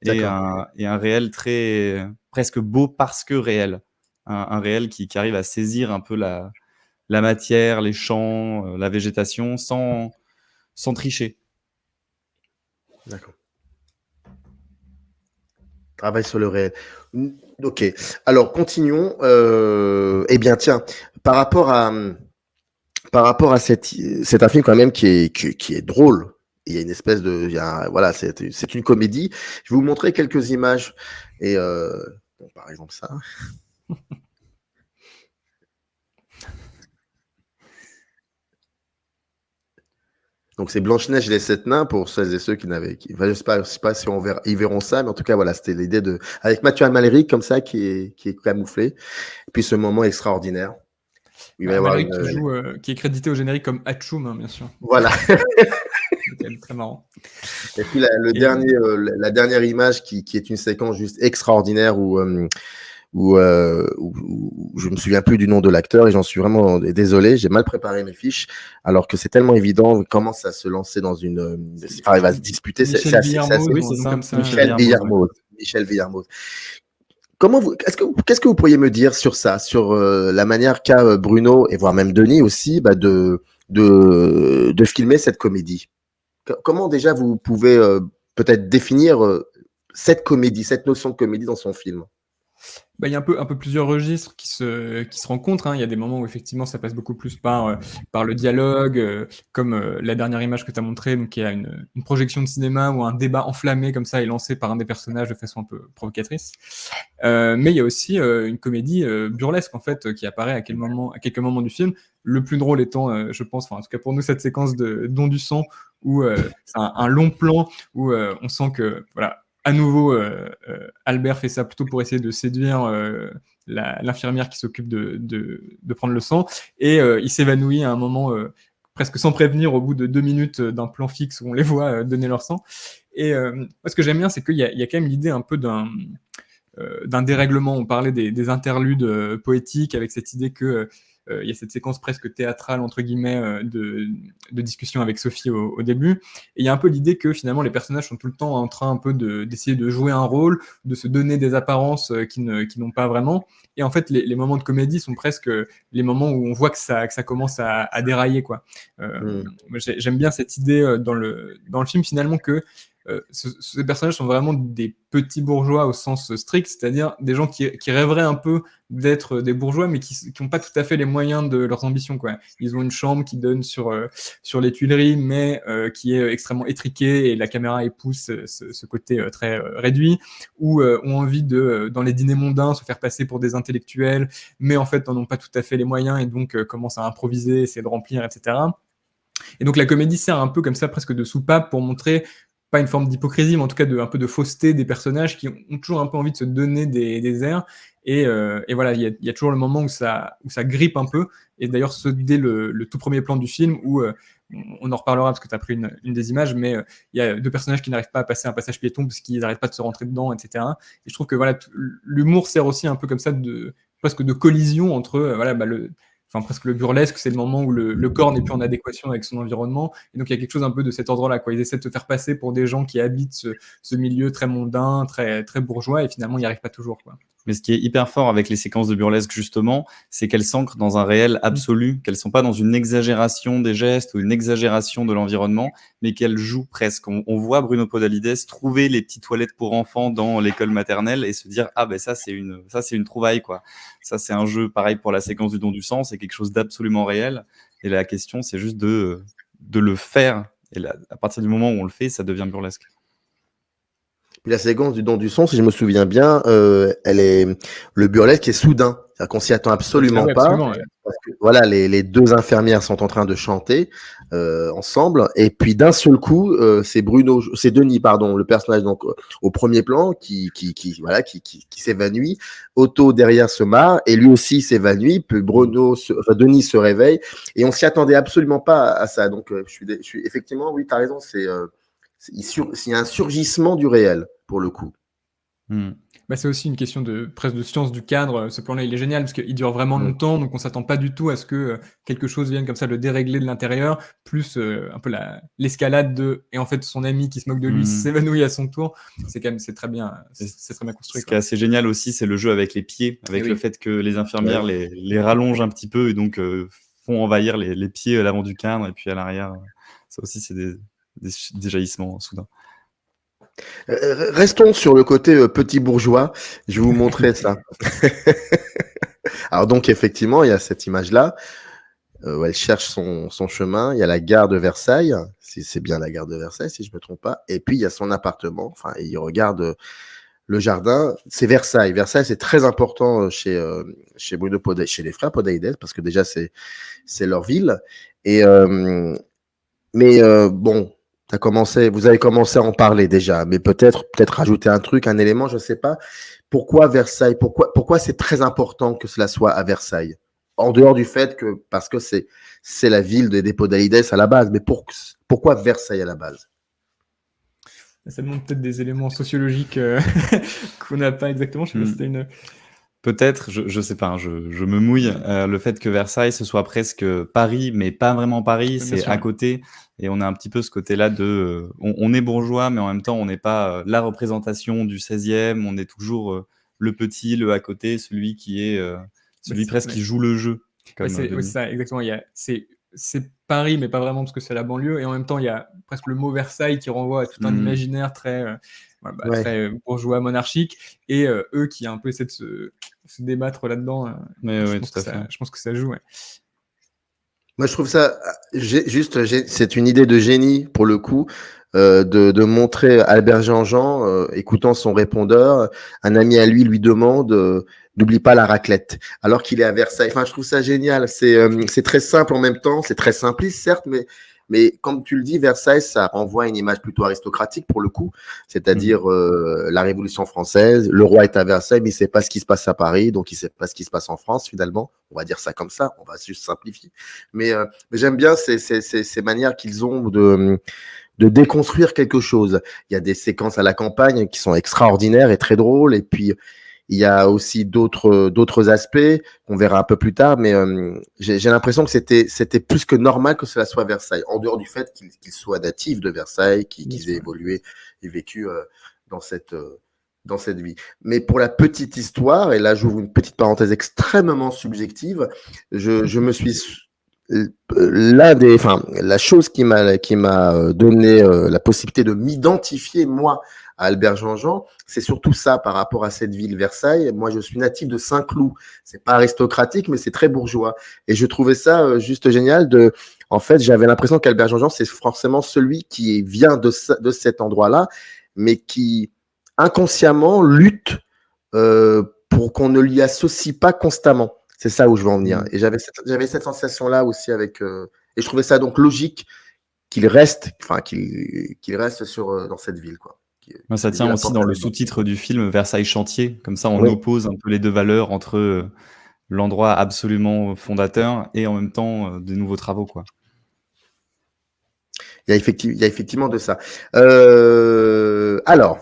Speaker 2: d'accord.
Speaker 4: et un réel très presque beau parce que réel. Un réel qui arrive à saisir un peu la matière, les champs, la végétation sans tricher.
Speaker 2: D'accord. Travail sur le réel. Ok. Alors, continuons. Eh bien, tiens, par rapport à, c'est un film quand même qui est drôle. Il y a une espèce de, voilà, c'est une comédie. Je vais vous montrer quelques images. Et bon, par exemple ça. Donc c'est Blanche-Neige et les sept nains pour celles et ceux qui n'avaient, enfin, je sais pas si ils verront ça, mais en tout cas voilà, c'était l'idée avec Mathieu Amalric comme ça qui est camouflé. Et puis ce moment extraordinaire où il va y avoir
Speaker 3: Amalric qui joue, qui est crédité au générique comme Hatchoum, hein, bien sûr.
Speaker 2: voilà.
Speaker 3: C'est quand même très marrant.
Speaker 2: Et puis
Speaker 3: Et,
Speaker 2: la dernière image qui est une séquence juste extraordinaire où je me souviens plus du nom de l'acteur et j'en suis vraiment désolé, j'ai mal préparé mes fiches, alors que c'est tellement évident, il commence à se lancer dans enfin, il va se disputer,
Speaker 3: Michel Villermoz,
Speaker 4: Oui,
Speaker 3: ou
Speaker 4: c'est
Speaker 3: un nom
Speaker 4: ça.
Speaker 3: comme ça.
Speaker 2: Michel
Speaker 4: Villermoz,
Speaker 2: Villermoz. Qu'est-ce que vous pourriez me dire sur ça, sur la manière qu'a Bruno et voire même Denis aussi, de filmer cette comédie? Comment déjà vous pouvez peut-être définir cette comédie, cette notion de comédie dans son film?
Speaker 3: Bah, il y a un peu plusieurs registres qui se rencontrent, hein. Il y a des moments où effectivement ça passe beaucoup plus par le dialogue, comme la dernière image que tu as montrée, donc il y a une projection de cinéma où un débat enflammé comme ça est lancé par un des personnages de façon un peu provocatrice. Mais il y a aussi une comédie burlesque en fait qui apparaît à quelques moments du film. Le plus drôle étant, je pense, enfin en tout cas pour nous, cette séquence de Don du sang où c'est un long plan où on sent que voilà. À nouveau, Albert fait ça plutôt pour essayer de séduire l'infirmière qui s'occupe de prendre le sang. Et il s'évanouit à un moment, presque sans prévenir, au bout de 2 minutes d'un plan fixe où on les voit donner leur sang. Et moi, ce que j'aime bien, c'est qu'il y a quand même l'idée un peu d'un dérèglement. On parlait des interludes poétiques avec cette idée que il y a cette séquence presque théâtrale, entre guillemets, de discussion avec Sophie au début. Et il y a un peu l'idée que finalement les personnages sont tout le temps en train un peu d'essayer de jouer un rôle, de se donner des apparences qui n'ont pas vraiment. Et en fait, les moments de comédie sont presque les moments où on voit que ça commence à dérailler, quoi. J'aime bien cette idée dans le film, finalement, que ces personnages sont vraiment des petits bourgeois au sens strict, c'est-à-dire des gens qui rêveraient un peu d'être des bourgeois, mais qui n'ont pas tout à fait les moyens de leurs ambitions, quoi. Ils ont une chambre qui donne sur les Tuileries, mais qui est extrêmement étriquée, et la caméra épouse ce côté très réduit, ou ont envie dans les dîners mondains, se faire passer pour des intellectuels, mais en fait n'en ont pas tout à fait les moyens, et donc commencent à improviser, essayer de remplir, etc. Et donc la comédie sert un peu comme ça, presque de soupape, pour montrer pas une forme d'hypocrisie, mais en tout cas un peu de fausseté des personnages qui ont toujours un peu envie de se donner des airs. Et voilà, il y a toujours le moment où ça grippe un peu. Et d'ailleurs, dès le tout premier plan du film, où on en reparlera parce que tu as pris une des images, mais il y a deux personnages qui n'arrivent pas à passer un passage piéton parce qu'ils n'arrêtent pas de se rentrer dedans, etc. Et je trouve que voilà, l'humour sert aussi un peu comme ça presque de collision entre presque le burlesque, c'est le moment où le corps n'est plus en adéquation avec son environnement. Et donc, il y a quelque chose un peu de cet ordre-là, quoi. Ils essaient de te faire passer pour des gens qui habitent ce milieu très mondain, très, très bourgeois, et finalement, ils n'y arrivent pas toujours, quoi.
Speaker 4: Mais ce qui est hyper fort avec les séquences de burlesque, justement, c'est qu'elles s'ancrent dans un réel absolu, qu'elles sont pas dans une exagération des gestes ou une exagération de l'environnement, mais qu'elles jouent presque. On voit Bruno Podalides trouver les petites toilettes pour enfants dans l'école maternelle et se dire « Ah ben ça c'est une trouvaille, quoi. Ça c'est un jeu pareil pour la séquence du don du sang, c'est quelque chose d'absolument réel. » Et la question c'est juste de le faire. Et là, à partir du moment où on le fait, ça devient burlesque.
Speaker 2: Puis la séquence du don du sang, si je me souviens bien, le burlesque est soudain. C'est-à-dire qu'on s'y attend absolument pas.
Speaker 3: Absolument, ouais.
Speaker 2: Parce que, voilà, les deux infirmières sont en train de chanter ensemble, et puis d'un seul coup, c'est Denis, pardon, le personnage donc au premier plan qui s'évanouit. Otto derrière se marre, et lui aussi s'évanouit. Puis Denis se réveille, et on s'y attendait absolument pas à ça. Donc, je suis effectivement, oui, t'as raison, il y a un surgissement du réel, pour le coup.
Speaker 3: C'est aussi une question presque de science du cadre. Ce plan-là, il est génial parce qu'il dure vraiment longtemps, donc on s'attend pas du tout à ce que quelque chose vienne comme ça le dérégler de l'intérieur, plus un peu l'escalade et en fait son ami qui se moque de lui s'évanouit à son tour. C'est très bien construit.
Speaker 4: Ce qui est assez génial aussi, c'est le jeu avec les pieds, avec le fait que les infirmières les rallongent un petit peu et donc font envahir les pieds à l'avant du cadre et puis à l'arrière. Ça aussi, c'est des jaillissements soudains.
Speaker 2: Restons sur le côté petit bourgeois. Je vais vous montrer ça. Alors donc effectivement, il y a cette image-là où elle cherche son chemin. Il y a la gare de Versailles, si c'est bien la gare de Versailles, si je me trompe pas. Et puis il y a son appartement. Enfin, il regarde le jardin. C'est Versailles. Versailles, c'est très important chez Bruno Podalides, chez les frères Podalides, parce que déjà c'est leur ville. Et bon. Vous avez commencé à en parler déjà, mais peut-être rajouter un truc, un élément, je ne sais pas. Pourquoi Versailles? Pourquoi c'est très important que cela soit à Versailles? En dehors du fait parce que c'est la ville des Podalides à la base, mais pourquoi Versailles à la base?
Speaker 3: Ça demande peut-être des éléments sociologiques qu'on n'a pas exactement. Je sais pas si c'était une...
Speaker 4: Peut-être, je sais pas, je me mouille. Le fait que Versailles, ce soit presque Paris, mais pas vraiment Paris, c'est à côté. Et on a un petit peu ce côté-là on est bourgeois, mais en même temps, on n'est pas la représentation du 16e. On est toujours le petit, le à côté, celui qui est celui presque qui joue le jeu.
Speaker 3: C'est ça, exactement. C'est Paris, mais pas vraiment parce que c'est la banlieue. Et en même temps, il y a presque le mot Versailles qui renvoie à tout un imaginaire très bourgeois, monarchique. Et eux qui un peu essaient de se débattre là-dedans. Je pense que ça joue. Ouais.
Speaker 2: Moi, je trouve ça c'est une idée de génie pour le coup, de montrer Albert Jean, écoutant son répondeur, un ami à lui demande n'oublie pas la raclette, alors qu'il est à Versailles. Enfin, je trouve ça génial. C'est très simple en même temps, c'est très simpliste certes, mais comme tu le dis, Versailles, ça renvoie à une image plutôt aristocratique pour le coup, c'est-à-dire la Révolution française. Le roi est à Versailles, mais il ne sait pas ce qui se passe à Paris, donc il ne sait pas ce qui se passe en France finalement. On va dire ça comme ça, on va juste simplifier. Mais j'aime bien ces manières qu'ils ont de déconstruire quelque chose. Il y a des séquences à la campagne qui sont extraordinaires et très drôles, et puis il y a aussi d'autres aspects qu'on verra un peu plus tard, mais j'ai l'impression que c'était plus que normal que cela soit Versailles, en dehors du fait qu'ils soient natifs de Versailles, qu'ils aient évolué et vécu dans cette vie. Mais pour la petite histoire, et là j'ouvre une petite parenthèse extrêmement subjective, je me suis la chose qui m'a donné la possibilité de m'identifier moi à Albert Jean-Jean, c'est surtout ça par rapport à cette ville Versailles. Moi, je suis natif de Saint-Cloud. C'est pas aristocratique, mais c'est très bourgeois. Et je trouvais ça juste génial. En fait, j'avais l'impression qu'Albert Jean-Jean, c'est forcément celui qui vient de cet endroit-là, mais qui inconsciemment lutte pour qu'on ne l'y associe pas constamment. C'est ça où je veux en venir. Et j'avais cette sensation-là aussi et je trouvais ça donc logique qu'il reste dans cette ville, quoi.
Speaker 4: Ça tient aussi dans le sous-titre du film Versailles Chantier. Comme ça, on oppose un peu les deux valeurs entre l'endroit absolument fondateur et en même temps de nouveaux travaux, quoi.
Speaker 2: Il y a effectivement de ça. Alors,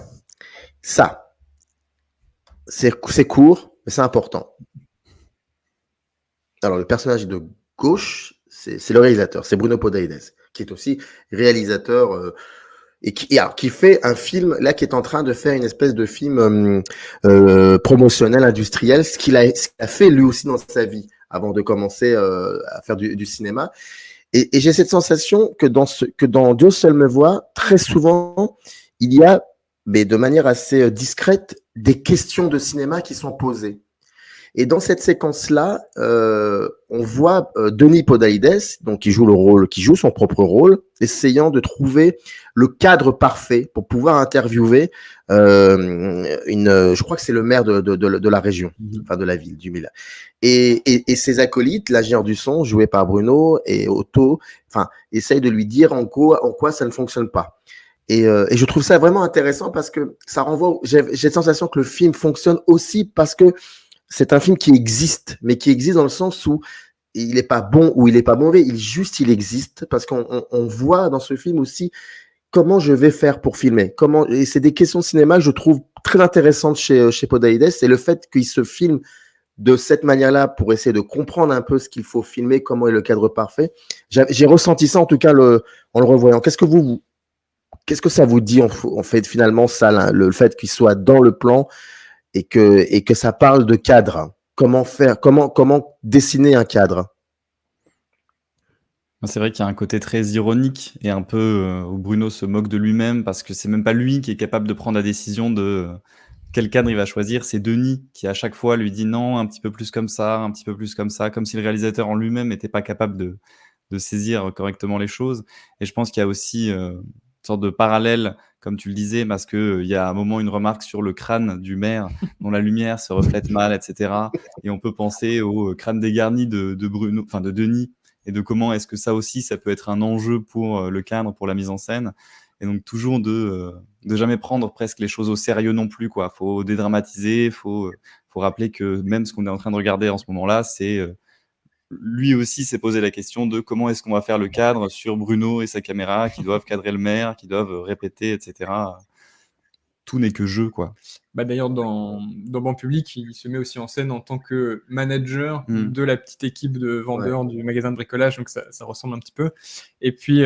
Speaker 2: ça, c'est court, mais c'est important. Alors, le personnage de gauche, c'est le réalisateur, c'est Bruno Podalides, qui est aussi réalisateur et qui fait un film, là, qui est en train de faire une espèce de film promotionnel, industriel, ce qu'il a fait lui aussi dans sa vie, avant de commencer à faire du cinéma. Et j'ai cette sensation que dans Dieu seul me voit, très souvent, il y a, mais de manière assez discrète, des questions de cinéma qui sont posées. Et dans cette séquence-là, on voit Denis Podalides, donc qui joue son propre rôle, essayant de trouver le cadre parfait pour pouvoir interviewer je crois que c'est le maire de la région, enfin de la ville du Milan. Et ses acolytes, l'ingénieur du son, joué par Bruno, et Otto, enfin, essayent de lui dire en quoi ça ne fonctionne pas. Et je trouve ça vraiment intéressant parce que ça renvoie. J'ai la sensation que le film fonctionne aussi parce que c'est un film qui existe, mais qui existe dans le sens où il n'est pas bon ou il n'est pas mauvais, il existe, parce qu'on voit dans ce film aussi comment je vais faire pour filmer. Et c'est des questions de cinéma que je trouve très intéressantes chez Podalides, et le fait qu'il se filme de cette manière-là pour essayer de comprendre un peu ce qu'il faut filmer, comment est le cadre parfait. J'ai ressenti ça en tout cas en le revoyant. Qu'est-ce que ça vous dit en fait finalement ça, le fait qu'il soit dans le plan et que ça parle de cadre. Comment dessiner un cadre?
Speaker 4: C'est vrai qu'il y a un côté très ironique et un peu où Bruno se moque de lui-même parce que c'est même pas lui qui est capable de prendre la décision de quel cadre il va choisir. C'est Denis qui à chaque fois lui dit non, un petit peu plus comme ça, un petit peu plus comme ça, comme si le réalisateur en lui-même n'était pas capable de saisir correctement les choses. Et je pense qu'il y a aussi une sorte de parallèle, comme tu le disais, parce qu'il y a un moment une remarque sur le crâne du maire dont la lumière se reflète mal, etc. Et on peut penser au crâne dégarni de Bruno, enfin de Denis, et de comment est-ce que ça aussi, ça peut être un enjeu pour le cadre, pour la mise en scène. Et donc toujours de jamais prendre presque les choses au sérieux non plus, quoi. Faut dédramatiser, faut rappeler que même ce qu'on est en train de regarder en ce moment-là, c'est lui aussi s'est posé la question de comment est-ce qu'on va faire le cadre sur Bruno et sa caméra, qui doivent cadrer le maire, qui doivent répéter, etc. Tout n'est que jeu, quoi.
Speaker 3: D'ailleurs, dans Banc Public, il se met aussi en scène en tant que manager de la petite équipe de vendeurs du magasin de bricolage, donc ça ressemble un petit peu. Et puis,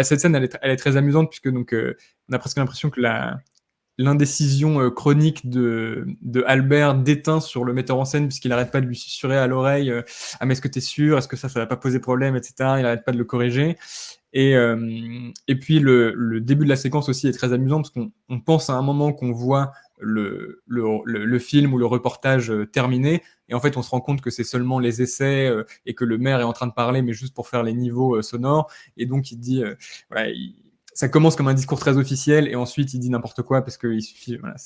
Speaker 3: cette scène, elle est très amusante, puisque donc, on a presque l'impression que l'indécision chronique de Albert déteint sur le metteur en scène, puisqu'il n'arrête pas de lui susurrer à l'oreille ah, mais est-ce que tu es sûr? Est-ce que ça va pas poser problème, etc. Il n'arrête pas de le corriger. Et puis le début de la séquence aussi est très amusant, parce qu'on pense à un moment qu'on voit le film ou le reportage terminé, et en fait on se rend compte que c'est seulement les essais et que le maire est en train de parler, mais juste pour faire les niveaux sonores. Et donc il dit voilà, ça commence comme un discours très officiel, et ensuite il dit n'importe quoi parce qu'il suffit. Voilà,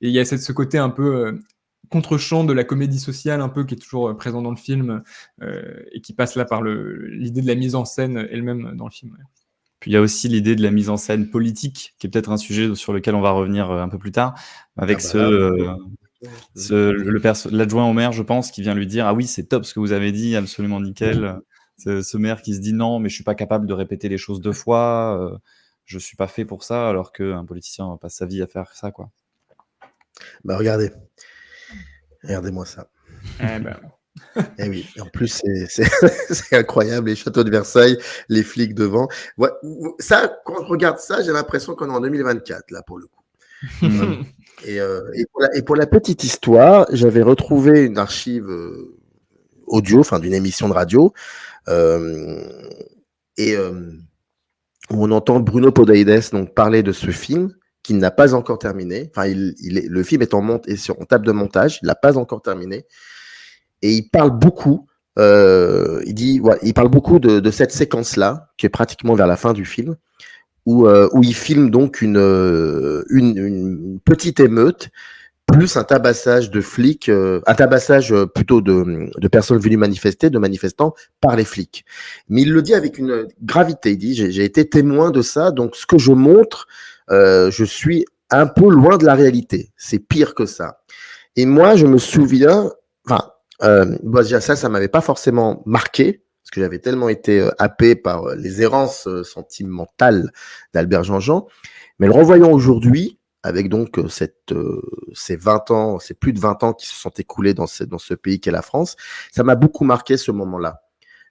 Speaker 3: et il y a ce côté un peu contre-champ de la comédie sociale, un peu, qui est toujours présent dans le film et qui passe là par l'idée de la mise en scène elle-même dans le film.
Speaker 4: Puis il y a aussi l'idée de la mise en scène politique, qui est peut-être un sujet sur lequel on va revenir un peu plus tard, avec l'adjoint au maire, je pense, qui vient lui dire « Ah oui, c'est top ce que vous avez dit, absolument nickel. » Ce maire qui se dit « Non, mais je suis pas capable de répéter les choses 2 fois, je suis pas fait pour ça », alors qu'un politicien passe sa vie à faire ça, quoi.
Speaker 2: Bah regardez-moi ça.
Speaker 3: Eh ben,
Speaker 2: Eh oui, et en plus, c'est incroyable, les châteaux de Versailles, les flics devant. Ouais, ça, quand on regarde ça, j'ai l'impression qu'on est en 2024, là, pour le coup. Vraiment. Et pour la petite histoire, j'avais retrouvé une archive audio, enfin d'une émission de radio, euh, et où on entend Bruno Podalides donc parler de ce film qu'il n'a pas encore terminé. Enfin, le film est en table de montage, il l'a pas encore terminé. Et il parle beaucoup, il parle beaucoup de cette séquence-là, qui est pratiquement vers la fin du film, où il filme donc une petite émeute, plus un tabassage de flics, un tabassage plutôt de personnes venues manifester, de manifestants, par les flics. Mais il le dit avec une gravité, il dit, j'ai été témoin de ça, donc ce que je montre, je suis un peu loin de la réalité, c'est pire que ça. Et moi, je me souviens, enfin, déjà ça m'avait pas forcément marqué, parce que j'avais tellement été happé par les errances sentimentales d'Albert Jean-Jean. Mais le revoyant aujourd'hui, avec donc ces 20 ans, ces plus de 20 ans qui se sont écoulés dans ce pays qu'est la France, ça m'a beaucoup marqué ce moment-là.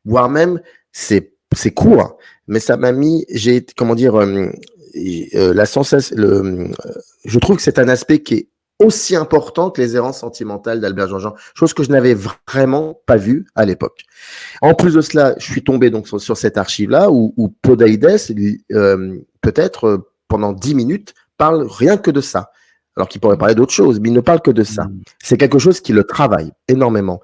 Speaker 2: Voire même, c'est court, mais ça m'a mis, comment dire, la sensation, je trouve que c'est un aspect qui est aussi important que les errances sentimentales d'Albert Jean-Jean, chose que je n'avais vraiment pas vue à l'époque. En plus de cela, je suis tombé donc sur cette archive-là où Podalides, peut-être pendant 10 minutes, parle rien que de ça. Alors qu'il pourrait parler d'autre chose, mais il ne parle que de ça. C'est quelque chose qui le travaille énormément.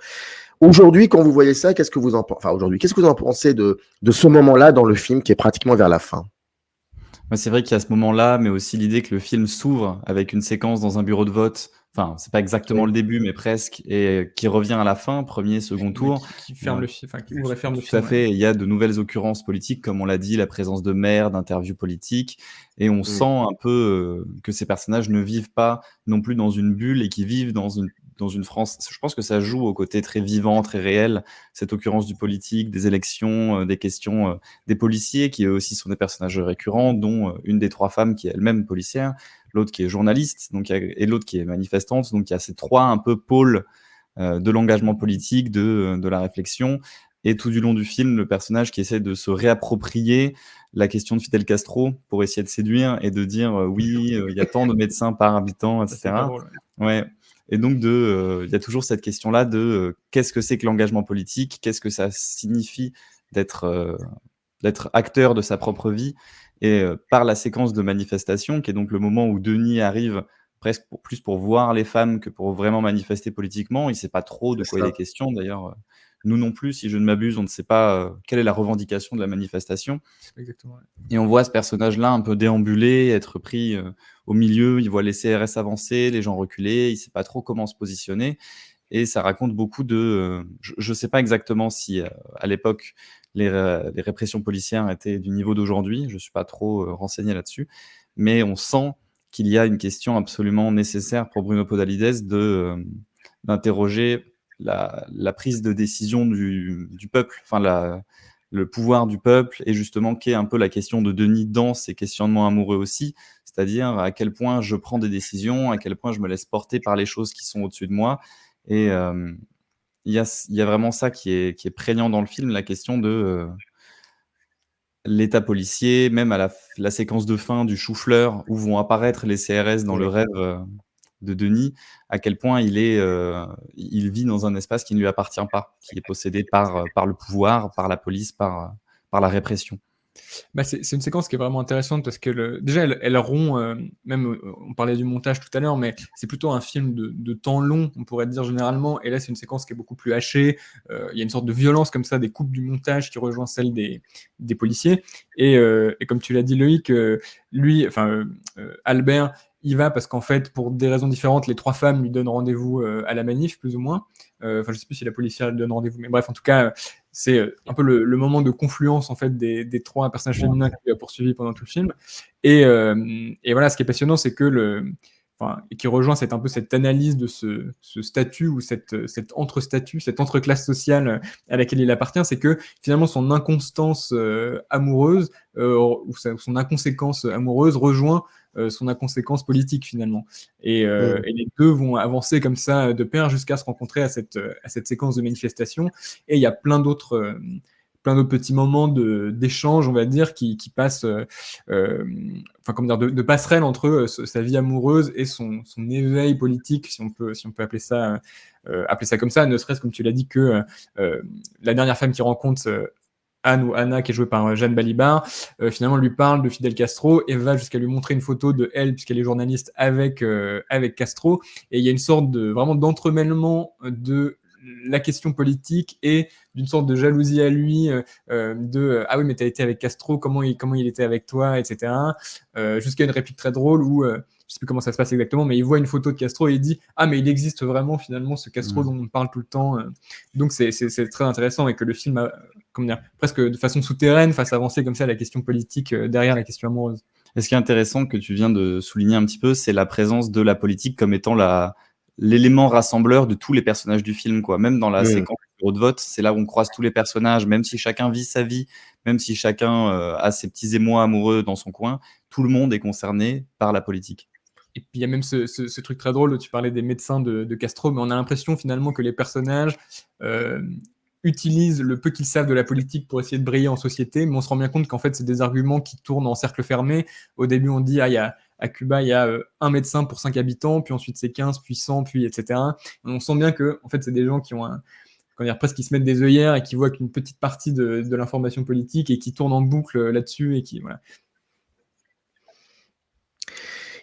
Speaker 2: Aujourd'hui, quand vous voyez ça, qu'est-ce que vous en pensez? Enfin, aujourd'hui, qu'est-ce que vous en pensez de ce moment-là dans le film qui est pratiquement vers la fin?
Speaker 4: C'est vrai qu'il y a ce moment-là, mais aussi l'idée que le film s'ouvre avec une séquence dans un bureau de vote. Enfin, c'est pas exactement le début, mais presque, et qui revient à la fin, premier, second tour.
Speaker 3: Qui ferme le film, enfin, qui ouvre et ferme le
Speaker 4: Tout
Speaker 3: film.
Speaker 4: à fait. Il y a de nouvelles occurrences politiques, comme on l'a dit, la présence de maires, d'interviews politiques, et on sent un peu que ces personnages ne vivent pas non plus dans une bulle et qui vivent dans une France. Je pense que ça joue au côté très vivant, très réel, cette occurrence du politique, des élections, des questions des policiers, qui eux aussi sont des personnages récurrents, dont une des 3 femmes qui est elle-même policière, l'autre qui est journaliste, donc, et l'autre qui est manifestante. Donc il y a ces 3 un peu pôles de l'engagement politique, de la réflexion. Et tout du long du film, le personnage qui essaie de se réapproprier la question de Fidel Castro pour essayer de séduire et de dire oui, il y a tant de médecins par habitant, etc.
Speaker 3: C'est pas drôle,
Speaker 4: ouais. Et donc, il y a toujours cette question-là de qu'est-ce que c'est que l'engagement politique, qu'est-ce que ça signifie d'être acteur de sa propre vie. Et par la séquence de manifestation, qui est donc le moment où Denis arrive presque plus pour voir les femmes que pour vraiment manifester politiquement. Il ne sait pas trop de quoi il est question. D'ailleurs, nous non plus, si je ne m'abuse, on ne sait pas quelle est la revendication de la manifestation.
Speaker 3: Exactement.
Speaker 4: Et on voit ce personnage-là un peu déambuler, être pris au milieu. Il voit les CRS avancer, les gens reculer. Il ne sait pas trop comment se positionner. Et ça raconte beaucoup de... je ne sais pas exactement si, à l'époque, les répressions policières étaient du niveau d'aujourd'hui. Je ne suis pas trop renseigné là-dessus. Mais on sent qu'il y a une question absolument nécessaire pour Bruno Podalides d'interroger la prise de décision du peuple, enfin le pouvoir du peuple, et justement qui est un peu la question de Denis dans ses questionnements amoureux aussi, c'est-à-dire à quel point je prends des décisions, à quel point je me laisse porter par les choses qui sont au-dessus de moi. Et il y a vraiment ça qui est prégnant dans le film, la question de l'état policier, même à la séquence de fin du chou-fleur où vont apparaître les CRS dans le rêve de Denis, à quel point il vit dans un espace qui ne lui appartient pas, qui est possédé par le pouvoir, par la police, par la répression.
Speaker 3: Bah c'est une séquence qui est vraiment intéressante parce que déjà elle rompt, même on parlait du montage tout à l'heure, mais c'est plutôt un film de temps long, on pourrait dire généralement, et là c'est une séquence qui est beaucoup plus hachée, il y a une sorte de violence comme ça, des coupes du montage qui rejoint celle des policiers, et comme tu l'as dit Loïc, lui, Albert, il va parce qu'en fait, pour des raisons différentes, les 3 femmes lui donnent rendez-vous à la manif, plus ou moins. Je sais plus si la policière lui donne rendez-vous, mais bref, en tout cas, c'est un peu le moment de confluence en fait des 3 personnages féminins qu'il a poursuivis pendant tout le film. Et voilà, ce qui est passionnant, c'est que et qui rejoint un peu cette analyse de ce statut ou cet entre-statut, cette entre-classe sociale à laquelle il appartient, c'est que finalement son inconstance amoureuse ou son inconséquence amoureuse rejoint son inconséquence politique finalement. Et les deux vont avancer comme ça de pair jusqu'à se rencontrer à cette séquence de manifestation. Et il y a plein d'autres petits moments d'échange, on va dire, qui passent, enfin, comment dire, de passerelle entre sa vie amoureuse et son éveil politique, si on peut appeler ça comme ça, ne serait-ce, comme tu l'as dit, que la dernière femme qu'il rencontre, Anne ou Anna, qui est jouée par Jeanne Balibar, finalement lui parle de Fidel Castro et va jusqu'à lui montrer une photo de elle, puisqu'elle est journaliste, avec Castro. Et il y a une sorte vraiment d'entremêlement de la question politique et d'une sorte de jalousie à lui, ah oui, mais t'as été avec Castro, comment il était avec toi, etc. Jusqu'à une réplique très drôle où je sais plus comment ça se passe exactement, mais il voit une photo de Castro et il dit ah, mais il existe vraiment finalement ce Castro dont on parle tout le temps. Donc c'est très intéressant, et que le film a, comment dire, presque de façon souterraine fasse avancer comme ça la question politique derrière la question amoureuse.
Speaker 4: Et ce qui est intéressant que tu viens de souligner un petit peu, c'est la présence de la politique comme étant l'élément rassembleur de tous les personnages du film, quoi. Même dans la séquence du bureau de vote, c'est là où on croise tous les personnages, même si chacun vit sa vie, même si chacun a ses petits émois amoureux dans son coin, tout le monde est concerné par la politique.
Speaker 3: Et puis il y a même ce truc très drôle où tu parlais des médecins de Castro, mais on a l'impression finalement que les personnages utilisent le peu qu'ils savent de la politique pour essayer de briller en société, mais on se rend bien compte qu'en fait c'est des arguments qui tournent en cercle fermé. Au début on dit à Cuba il y a un médecin pour 5 habitants, puis ensuite c'est 15, puis 100, puis etc. Et on sent bien que en fait c'est des gens qui ont presque qui se mettent des œillères et qui voient qu'une petite partie de l'information politique et qui tournent en boucle là-dessus et qui voilà.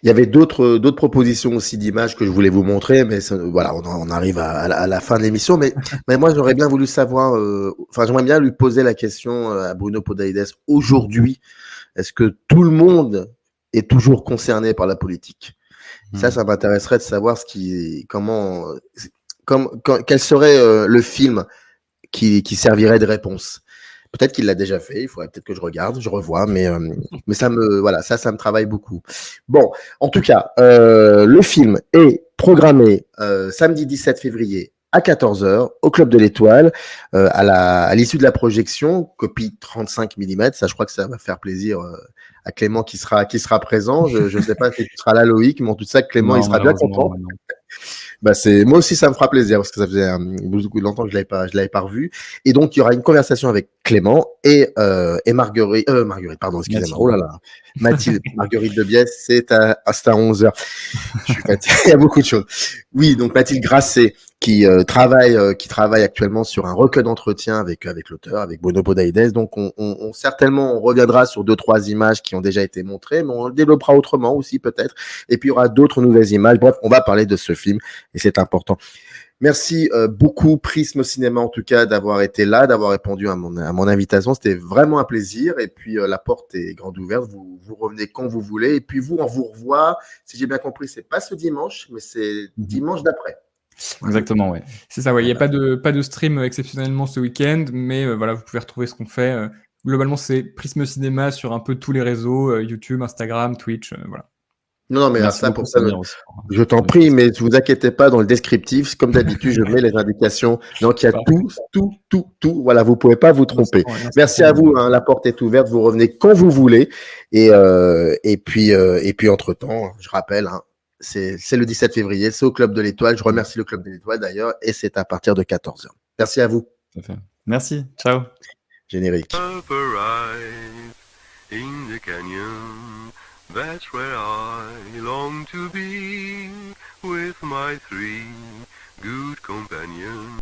Speaker 2: Il y avait d'autres propositions aussi d'images que je voulais vous montrer, mais voilà, on arrive à la fin de l'émission. Mais moi, j'aurais bien voulu savoir, j'aimerais bien lui poser la question à Bruno Podalides aujourd'hui. Est-ce que tout le monde est toujours concerné par la politique? Ça m'intéresserait de savoir quel serait le film qui servirait de réponse. Peut-être qu'il l'a déjà fait, il faudrait peut-être que je regarde, je revois, mais ça me travaille beaucoup. Bon, en tout cas, le film est programmé samedi 17 février à 14h au Club de l'Étoile, à l'issue de la projection, copie 35 mm. Ça, je crois que ça va faire plaisir à Clément qui sera présent. Je ne sais pas si tu seras là, Loïc, mais en tout cas, Clément, il sera bien content. Moi aussi, ça me fera plaisir parce que ça faisait beaucoup longtemps que je l'avais pas revu. Et donc, il y aura une conversation avec Clément et Marguerite, pardon, excusez-moi. Oh là là. Mathilde, Marguerite de Biesse, c'est à 11h. Je suis fatigué. Il y a beaucoup de choses. Oui, donc Mathilde Grasset, qui travaille actuellement sur un recueil d'entretien avec l'auteur, avec Bruno Podalides. Donc, on certainement, on reviendra sur 2-3 images qui ont déjà été montrées, mais on le développera autrement aussi, peut-être. Et puis, il y aura d'autres nouvelles images. Bref, on va parler de ce film et c'est important. Merci beaucoup, Prisme Cinéma, en tout cas, d'avoir été là, d'avoir répondu à mon invitation. C'était vraiment un plaisir. Et puis, la porte est grande ouverte. Vous revenez quand vous voulez. Et puis, on vous revoit. Si j'ai bien compris, c'est pas ce dimanche, mais c'est dimanche d'après.
Speaker 4: Exactement, oui.
Speaker 3: C'est ça, ouais. Il n'y a pas de stream exceptionnellement ce week-end, mais voilà, vous pouvez retrouver ce qu'on fait. Globalement, c'est Prisme Cinéma sur un peu tous les réseaux, YouTube, Instagram, Twitch, voilà.
Speaker 2: Non, mais ça, pour ça, je t'en prie, mais ne vous inquiétez pas, dans le descriptif, comme d'habitude, je mets les indications. Donc, il y a tout. Voilà, vous pouvez pas vous tromper. Merci à vous, la porte est ouverte, vous revenez quand vous voulez. Et puis, entre-temps, je rappelle, c'est le 17 février, c'est au Club de l'Étoile. Je remercie le Club de l'Étoile, d'ailleurs, et c'est à partir de 14h. Merci à vous.
Speaker 4: Merci, ciao.
Speaker 2: Générique.
Speaker 1: That's where I long to be, with my 3 good companions.